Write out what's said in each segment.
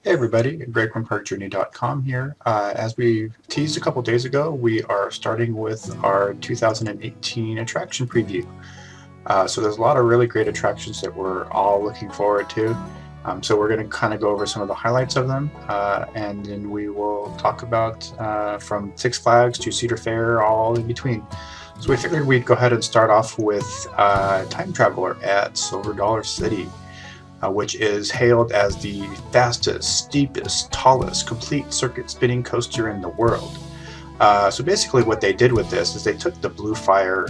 Hey everybody, GreatGrandParkJourney.com here. As we teased a couple days ago, we are starting with our 2018 attraction preview. So there's a lot of really great attractions that we're all looking forward to. So we're going to kind of go over some of the highlights of them, and then we will talk about from Six Flags to Cedar Fair, all in between. So we figured we'd go ahead and start off with Time Traveler at Silver Dollar City. Which is hailed as the fastest, steepest, tallest, complete circuit spinning coaster in the world. So basically what they did with this is they took the Blue Fire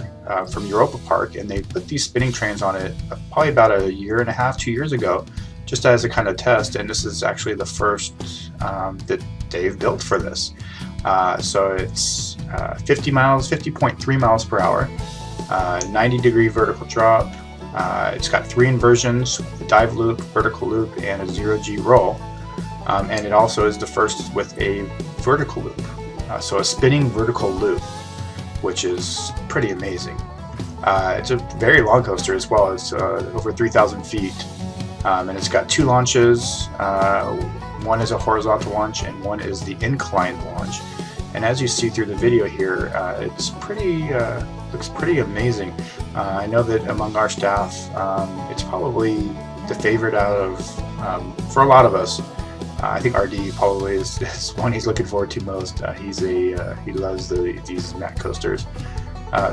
from Europa Park and they put these spinning trains on it probably about a year and a half, 2 years ago, just as a kind of test, and this is actually the first that they've built for this. So it's 50 miles, 50.3 miles per hour, 90-degree vertical drop. It's got 3 inversions, a dive loop, vertical loop, and a 0G roll. And it also is the first with a vertical loop. So a spinning vertical loop, which is pretty amazing. It's a very long coaster as well. It's over 3,000 feet. And it's got 2 launches. One is a horizontal launch and one is the inclined launch. And as you see through the video here, it's looks pretty amazing. I know that among our staff, it's probably the favorite out of, for a lot of us. I think RD probably is one he's looking forward to most. He loves these mat coasters.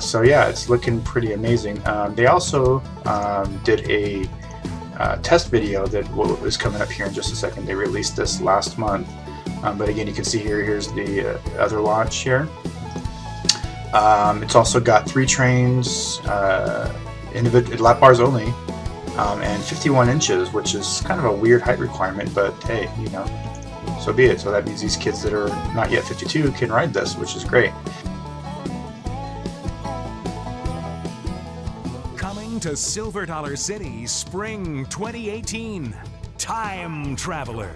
So yeah, it's looking pretty amazing. They also did a test video that is coming up here in just a second. They released this last month. But again, you can see here's the other launch here. It's also got 3 trains, lap bars only, and 51 inches, which is kind of a weird height requirement, but hey, you know, so be it. So that means these kids that are not yet 52 can ride this, which is great. Coming to Silver Dollar City, Spring 2018, Time Traveler.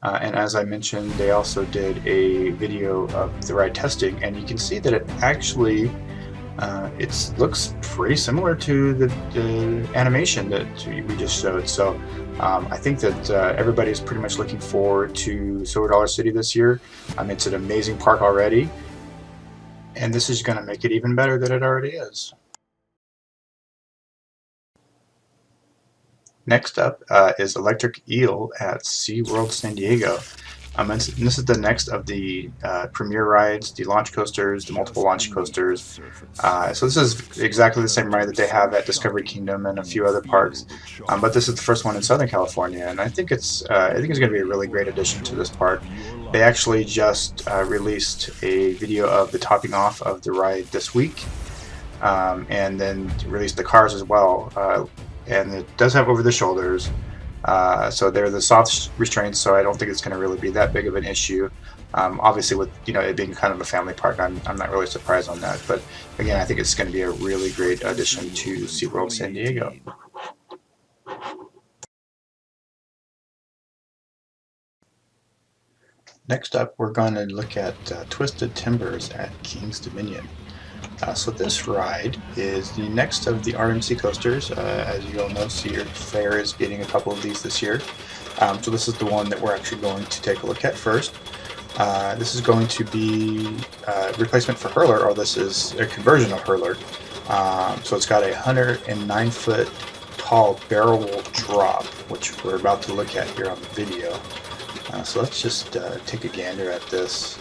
And as I mentioned, they also did a video of the ride testing, and you can see that it actually looks pretty similar to the animation that we just showed. So I think that everybody's pretty much looking forward to Silver Dollar City this year. It's an amazing park already, and this is going to make it even better than it already is. Next up is Electric Eel at SeaWorld San Diego. And this is the next of the premier rides, the launch coasters, the multiple launch coasters. So this is exactly the same ride that they have at Discovery Kingdom and a few other parks. But this is the first one in Southern California, and I think it's going to be a really great addition to this park. They actually just released a video of the topping off of the ride this week, and then released the cars as well. And it does have over the shoulders, so they're the soft restraints, so I don't think it's going to really be that big of an issue. Obviously, with it being kind of a family park, I'm not really surprised on that. But again, I think it's going to be a really great addition to SeaWorld San Diego. Next up, we're going to look at Twisted Timbers at King's Dominion. So this ride is the next of the RMC coasters. As you all know, Cedar Fair is getting a couple of these this year. So this is the one that we're actually going to take a look at first. This is going to be a replacement for Hurler, or this is a conversion of Hurler. So it's got a 109-foot tall barrel drop, which we're about to look at here on the video. So let's just take a gander at this,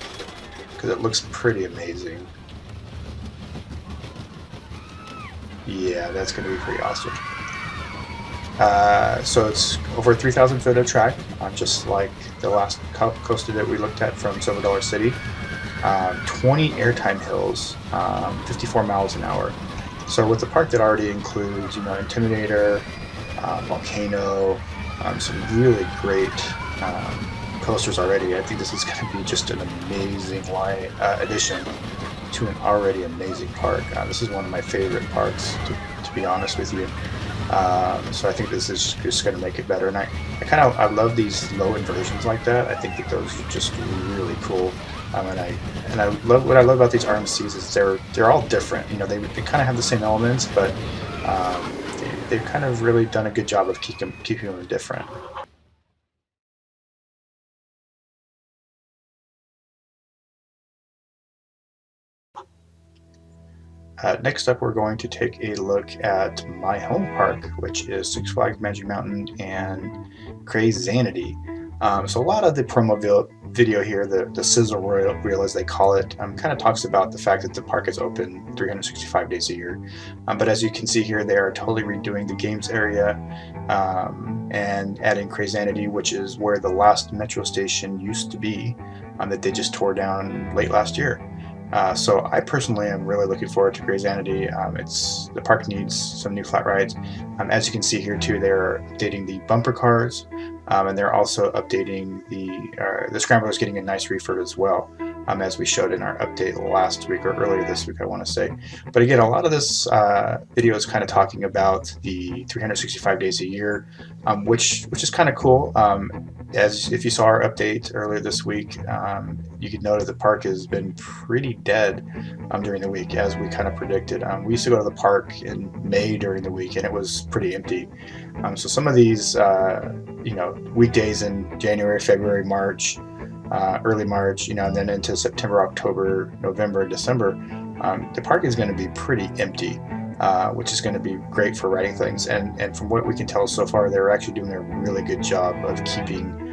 because it looks pretty amazing. Yeah, that's going to be pretty awesome. So it's over 3,000 foot of track, just like the last coaster that we looked at from Silver Dollar City. 20 airtime hills, 54 miles an hour. So with the park that already includes, Intimidator, Volcano, some really great coasters already, I think this is going to be just an amazing addition to an already amazing park. This is one of my favorite parks, to be honest with you. So I think this is just going to make it better. And I love these low inversions like that. I think that those are just really cool. And I love what I love about these RMCs is they're all different. You know, they kind of have the same elements, but they've kind of really done a good job of keeping them different. Next up, we're going to take a look at my home park, which is Six Flags Magic Mountain and Crazanity. So a lot of the promo video here, the sizzle reel as they call it, kind of talks about the fact that the park is open 365 days a year. But as you can see here, they are totally redoing the games area and adding Crazanity, which is where the last metro station used to be, that they just tore down late last year. So I personally am really looking forward to Crazanity. The park needs some new flat rides. As you can see here too, they're updating the bumper cars, and they're also updating the Scrambler is getting a nice refurb as well, as we showed in our update last week or earlier this week, I want to say. But again, a lot of this video is kind of talking about the 365 days a year, which is kind of cool. As if you saw our update earlier this week, you could note that the park has been pretty dead during the week, as we kind of predicted. We used to go to the park in May during the week, and it was pretty empty. So some of these, weekdays in January, February, March, early March, and then into September, October, November, December, the park is going to be pretty empty, which is going to be great for riding things. And from what we can tell so far, they're actually doing a really good job of keeping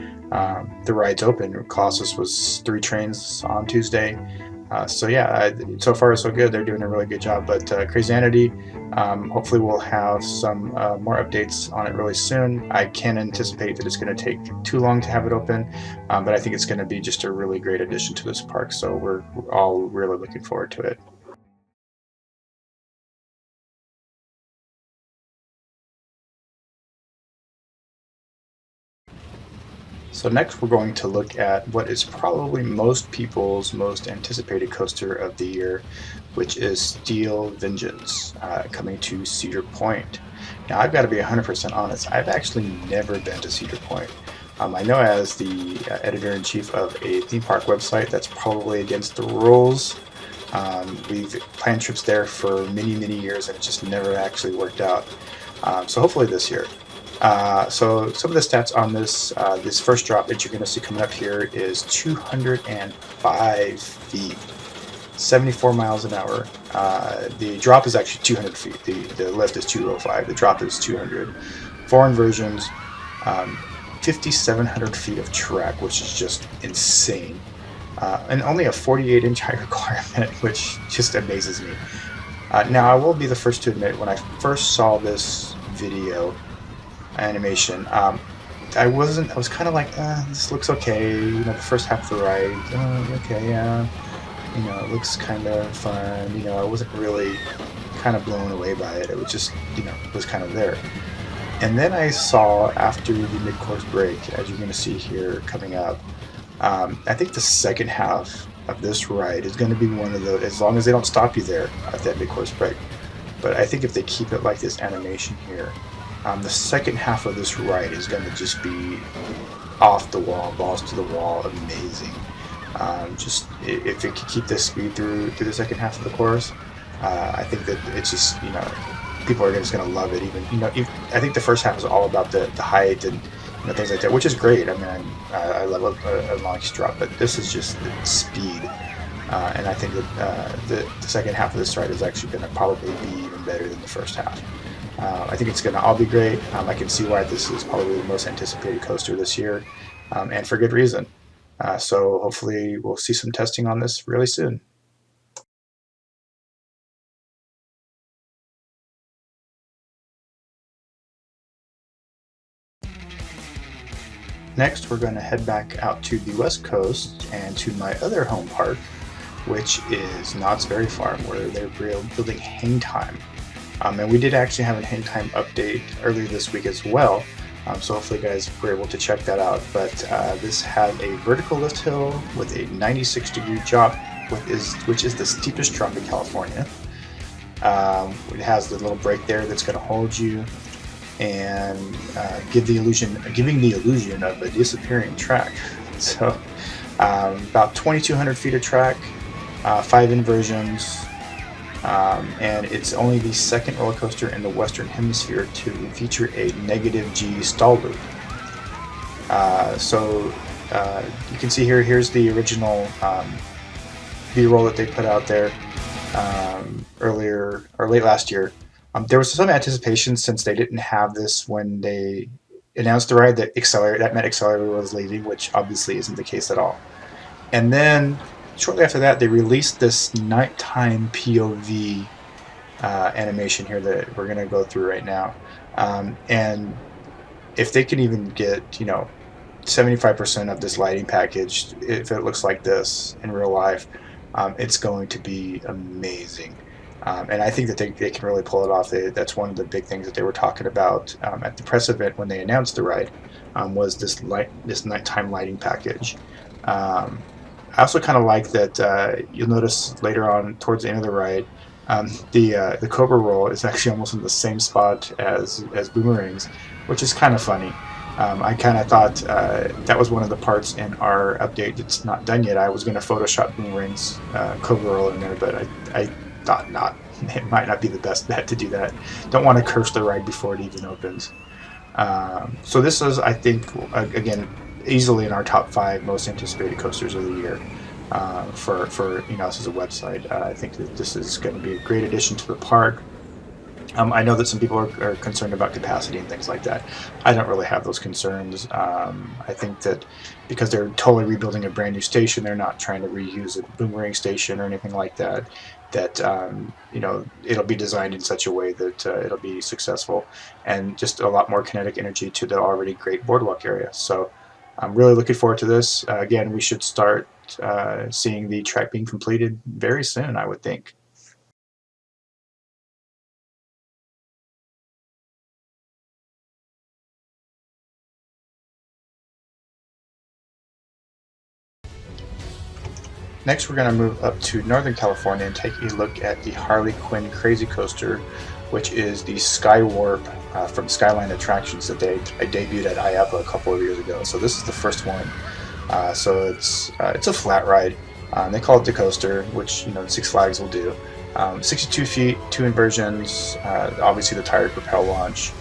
the rides open. Colossus was 3 trains on Tuesday. So yeah, so far so good. They're doing a really good job. But Crazanity, hopefully we'll have some more updates on it really soon. I can't anticipate that it's going to take too long to have it open, but I think it's going to be just a really great addition to this park. So we're all really looking forward to it. So next we're going to look at what is probably most people's most anticipated coaster of the year, which is Steel Vengeance, coming to Cedar Point. Now I've got to be 100% honest, I've actually never been to Cedar Point. I know as the editor-in-chief of a theme park website, that's probably against the rules. We've planned trips there for many years and it just never actually worked out. So hopefully this year. So some of the stats on this first drop that you're going to see coming up here is 205 feet, 74 miles an hour. The drop is actually 200 feet. The lift is 205. The drop is 200. 4 inversions, 5,700 feet of track, which is just insane. And only a 48-inch height requirement, which just amazes me. Now, I will be the first to admit, when I first saw this video animation, I was kind of like, this looks okay, the first half of the ride, okay, yeah, it looks kind of fun, I wasn't really kind of blown away by it. It was just, it was kind of there. And then I saw, after the mid-course break, as you're going to see here coming up, I think the second half of this ride is going to be one of those, as long as they don't stop you there at that mid-course break. But I think if they keep it like this animation here, the second half of this ride is going to just be off the wall, balls to the wall, amazing. Just if it can keep this speed through the second half of the course, I think that it's just, people are just going to love it. I think the first half is all about the height and things like that, which is great. I mean, I love a launch drop, but this is just the speed. And I think that the second half of this ride is actually going to probably be even better than the first half. I think it's going to all be great. I can see why this is probably the most anticipated coaster this year, and for good reason. So hopefully we'll see some testing on this really soon. Next, we're going to head back out to the West Coast and to my other home park, which is Knott's Berry Farm, where they're building Hang Time. And we did actually have a Hang Time update earlier this week as well, so hopefully you guys were able to check that out. But this has a vertical lift hill with a 96-degree drop, which is the steepest drop in California. It has the little break there that's going to hold you and giving the illusion of a disappearing track. So About 2,200 feet of track, 5 inversions, and it's only the second roller coaster in the Western Hemisphere to feature a negative G stall loop. You can see here's the original B-roll that they put out there earlier or late last year. There was some anticipation, since they didn't have this when they announced the ride, that meant Accelerator was leaving, which obviously isn't the case at all. And then shortly after that, they released this nighttime POV animation here that we're going to go through right now. And if they can even get 75% of this lighting package, if it looks like this in real life, it's going to be amazing. And I think that they can really pull it off. That's one of the big things that they were talking about at the press event when they announced the ride, was this nighttime lighting package. I also kind of like that you'll notice later on towards the end of the ride, the Cobra roll is actually almost in the same spot as Boomerang's, which is kind of funny. I kind of thought that was one of the parts in our update that's not done yet. I was going to Photoshop Boomerang's Cobra roll in there, but I thought not. It might not be the best bet to do that. Don't want to curse the ride before it even opens. So this is, I think, again, easily in our top 5 most anticipated coasters of the year for us as a website. I think that this is going to be a great addition to the park. I know that some people are concerned about capacity and things like that. I don't really have those concerns. I think that because they're totally rebuilding a brand new station, they're not trying to reuse a Boomerang station or anything like that. It'll be designed in such a way that it'll be successful, and just a lot more kinetic energy to the already great boardwalk area. So I'm really looking forward to this. Again, we should start seeing the track being completed very soon, I would think. Next, we're going to move up to Northern California and take a look at the Harley Quinn Crazy Coaster, which is the Skywarp from Skyline Attractions that I debuted at IAPA a couple of years ago. So this is the first one. So it's a flat ride. They call it the coaster, which Six Flags will do. 62 feet, 2 inversions, obviously the tire propel launch,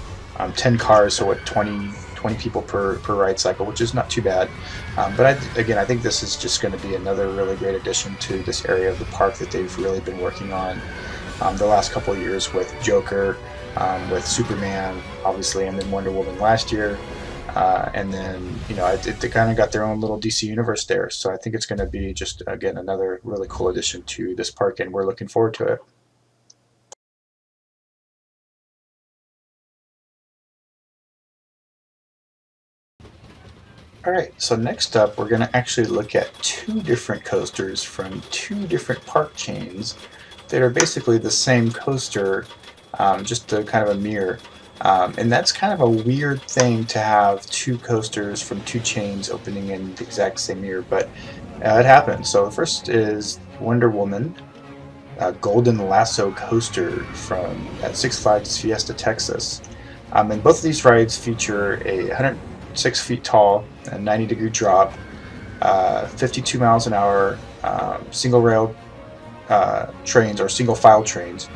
10 cars, so 20 people per ride cycle, which is not too bad. But I think this is just going to be another really great addition to this area of the park that they've really been working on the last couple of years with Joker, with Superman, obviously, and then Wonder Woman last year. And then, they kind of got their own little DC universe there. So I think it's going to be just, again, another really cool addition to this park, and we're looking forward to it. Alright, so next up we're going to actually look at 2 different coasters from 2 different park chains that are basically the same coaster, just a kind of a mirror. And that's kind of a weird thing to have 2 coasters from 2 chains opening in the exact same year, but it happens. So the first is Wonder Woman Golden Lasso Coaster at Six Flags Fiesta, Texas. And both of these rides feature a 106 feet tall, a 90-degree drop, 52 miles an hour, single rail trains or single file trains.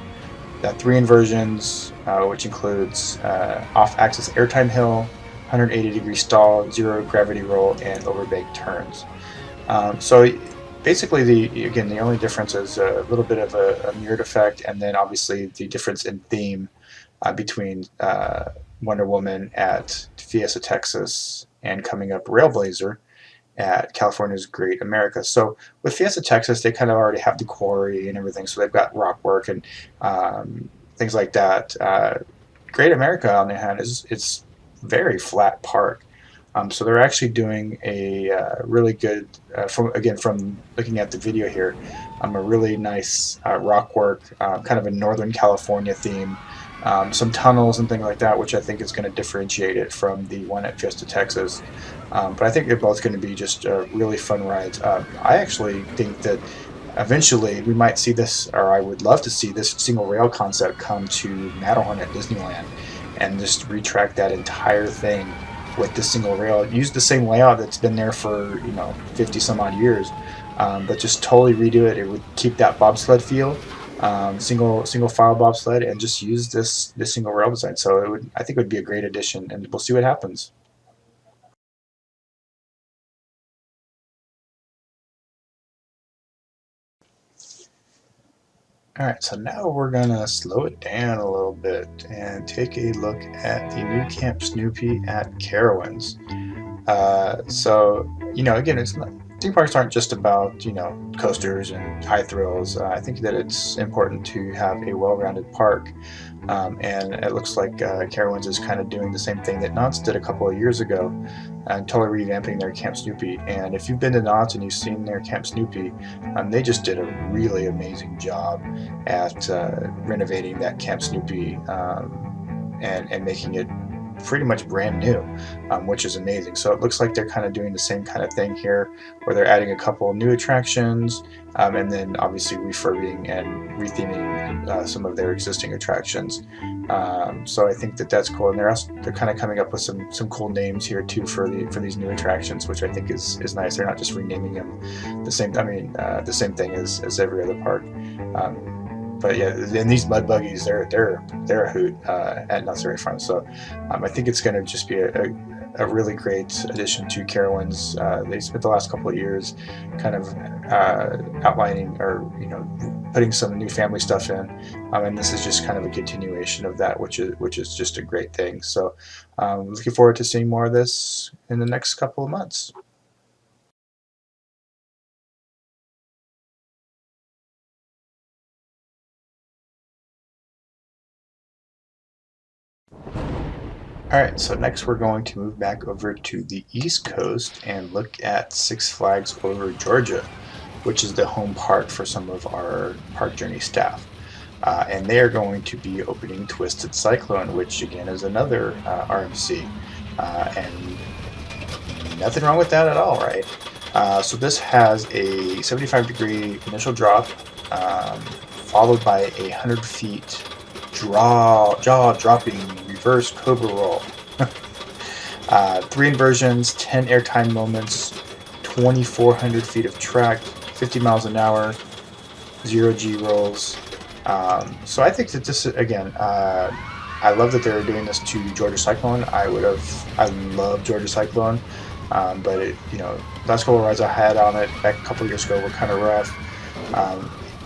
3 inversions, which includes off-axis airtime hill, 180-degree stall, 0 gravity roll, and overbank turns. So basically, the only difference is a little bit of a mirrored effect, and then obviously the difference in theme between Wonder Woman at Fiesta, Texas, and coming up RailBlazer at California's Great America. So with Fiesta, Texas, they kind of already have the quarry and everything, so they've got rock work and things like that. Great America, on the other hand, it's very flat park. So they're actually doing a really good, from looking at the video here, a really nice rock work, kind of a Northern California theme. Some tunnels and things like that, which I think is going to differentiate it from the one at Fiesta, Texas. But I think they're both going to be just really fun rides. I actually think that eventually we might see this, or I would love to see this single rail concept come to Matterhorn at Disneyland and just retract that entire thing with this single rail. Use the same layout that's been there for 50 some odd years, but just totally redo it. It would keep that bobsled feel, single file bobsled, and just use this single rail design. So I think it would be a great addition, and we'll see what happens. Alright, so now we're gonna slow it down a little bit and take a look at the new Camp Snoopy at Carowinds. So, again, it's not, theme parks aren't just about, coasters and high thrills. I think that it's important to have a well-rounded park. And it looks like Carowinds is kind of doing the same thing that Knott's did a couple of years ago, and totally revamping their Camp Snoopy. And if you've been to Knott's and you've seen their Camp Snoopy, they just did a really amazing job at renovating that Camp Snoopy, and making it pretty much brand new, which is amazing. So it looks like they're kind of doing the same kind of thing here, where they're adding a couple new attractions, and then obviously refurbing and retheming some of their existing attractions. So I think that that's cool, and they're kind of coming up with some cool names here too for these new attractions, which I think is nice. They're not just renaming them the same. The same thing as every other park. But yeah, and these mud buggies, they're a hoot at Knott's Berry Farm. So I think it's going to just be a really great addition to Carowinds. They spent the last couple of years kind of outlining or putting some new family stuff in, and this is just kind of a continuation of that, which is just a great thing. So looking forward to seeing more of this in the next couple of months. Alright, so next we're going to move back over to the East Coast and look at Six Flags Over Georgia, which is the home park for some of our Park Journey staff. And they are going to be opening Twisted Cyclone, which again is another RMC. And nothing wrong with that at all, right? So this has a 75-degree initial drop, followed by 100 feet jaw-dropping reverse cobra roll. 3 inversions, 10 airtime moments, 2,400 feet of track, 50 miles an hour, 0 G rolls. So I think that this, again, I love that they're doing this to Georgia Cyclone. I love Georgia Cyclone, but last couple of rides I had on it back a couple of years ago were kind of rough.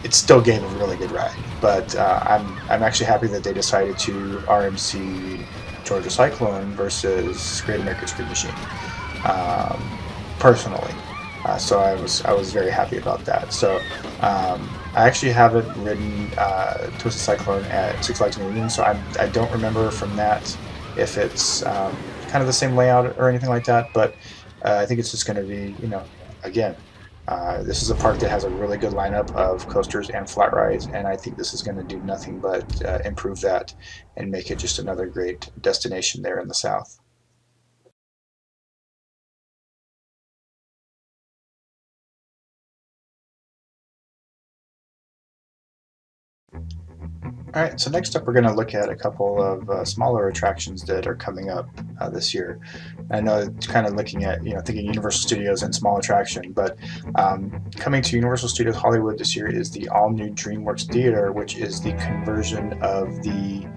It still gave a really good ride, but I'm actually happy that they decided to RMC Georgia Cyclone versus Great American Scream Machine, personally. So I was very happy about that. So I actually haven't ridden Twisted Cyclone at Six Flags Union, so I don't remember from that if it's kind of the same layout or anything like that. But I think it's just going to be, again. This is a park that has a really good lineup of coasters and flat rides, and I think this is going to do nothing but improve that and make it just another great destination there in the South. Alright, so next up we're going to look at a couple of smaller attractions that are coming up this year. I know it's kind of looking at, thinking Universal Studios and small attraction, but coming to Universal Studios Hollywood this year is the all-new DreamWorks Theatre, which is the conversion of the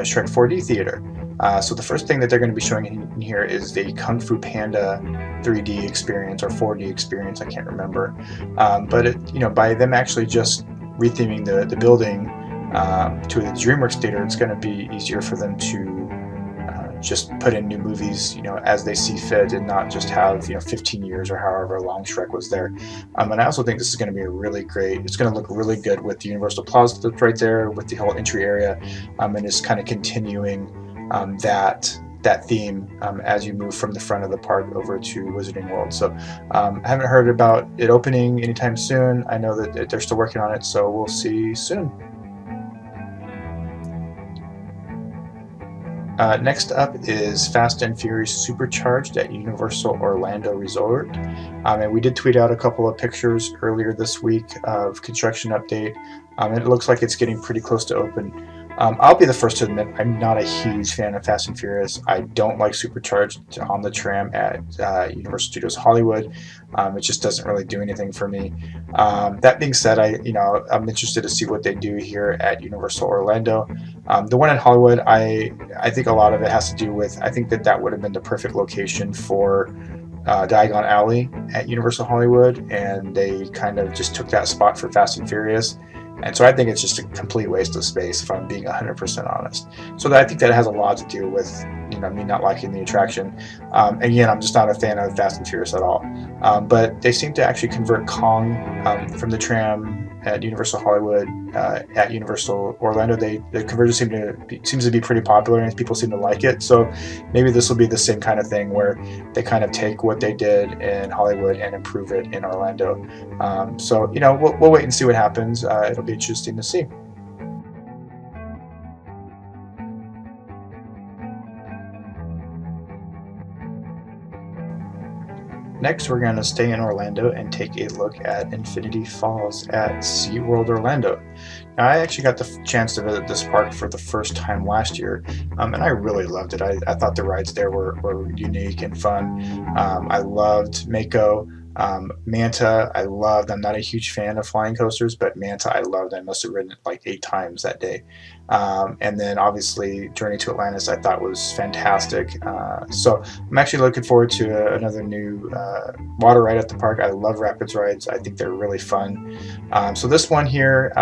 Shrek 4D Theater. So the first thing that they're going to be showing in here is the Kung Fu Panda 3D experience or 4D experience, I can't remember. But by them actually just retheming the building to the DreamWorks Theater, it's going to be easier for them to just put in new movies, as they see fit, and not just have 15 years or however long Shrek was there. And I also think this is going to be it's going to look really good with the Universal Plaza that's right there, with the whole entry area, and it's kind of continuing that theme as you move from the front of the park over to Wizarding World. So I haven't heard about it opening anytime soon. I know that they're still working on it, so we'll see soon. Next up is Fast and Furious Supercharged at Universal Orlando Resort. And we did tweet out a couple of pictures earlier this week of construction update. And it looks like it's getting pretty close to open. I'll be the first to admit I'm not a huge fan of Fast and Furious. I don't like Supercharged on the tram at Universal Studios Hollywood. It just doesn't really do anything for me. That being said, I'm interested to see what they do here at Universal Orlando. The one in Hollywood, I think a lot of it has to do with, I think that would have been the perfect location for Diagon Alley at Universal Hollywood, and they kind of just took that spot for Fast and Furious. And so I think it's just a complete waste of space, if I'm being 100% honest. So I think that has a lot to do with me not liking the attraction. Again, I'm just not a fan of Fast and Furious at all. But they seem to actually convert Kong from the tram at Universal Hollywood at Universal Orlando. The conversion seems to be pretty popular, and people seem to like it. So maybe this will be the same kind of thing where they kind of take what they did in Hollywood and improve it in Orlando. So we'll wait and see what happens. It'll be interesting to see. Next, we're going to stay in Orlando and take a look at Infinity Falls at SeaWorld Orlando. Now, I actually got the chance to visit this park for the first time last year, and I really loved it. I thought the rides there were unique and fun. I loved Mako. Manta, I'm not a huge fan of flying coasters, but Manta I loved. I must have ridden it like 8 times that day. And then obviously Journey to Atlantis I thought was fantastic. So I'm actually looking forward to another new water ride at the park. I love rapids rides. I think they're really fun. So this one here,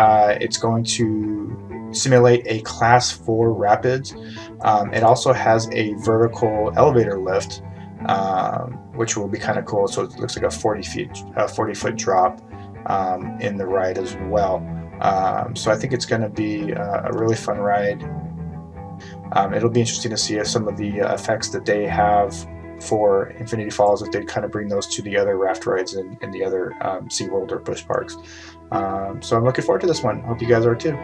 it's going to simulate a class 4 rapids. It also has a vertical elevator lift, which will be kind of cool. So it looks like a 40-foot drop in the ride as well. So I think it's going to be a really fun ride. It'll be interesting to see if some of the effects that they have for Infinity Falls, if they kind of bring those to the other raft rides in the other SeaWorld or Busch parks. So I'm looking forward to this one. Hope you guys are too.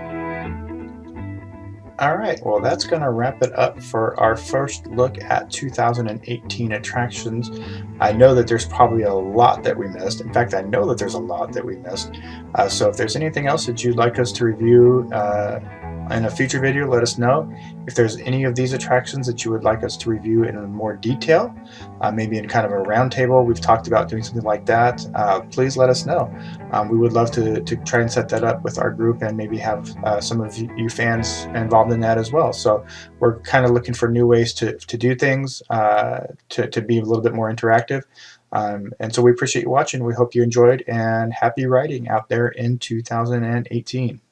All right, well, that's going to wrap it up for our first look at 2018 attractions. I know that there's probably a lot that we missed. In fact, I know that there's a lot that we missed. So if there's anything else that you'd like us to review in a future video, let us know. If there's any of these attractions that you would like us to review in more detail, maybe in kind of a roundtable, we've talked about doing something like that, please let us know. We would love to try and set that up with our group and maybe have some of you fans involved in that as well. So we're kind of looking for new ways to do things, to be a little bit more interactive. And so we appreciate you watching. We hope you enjoyed, and happy riding out there in 2018.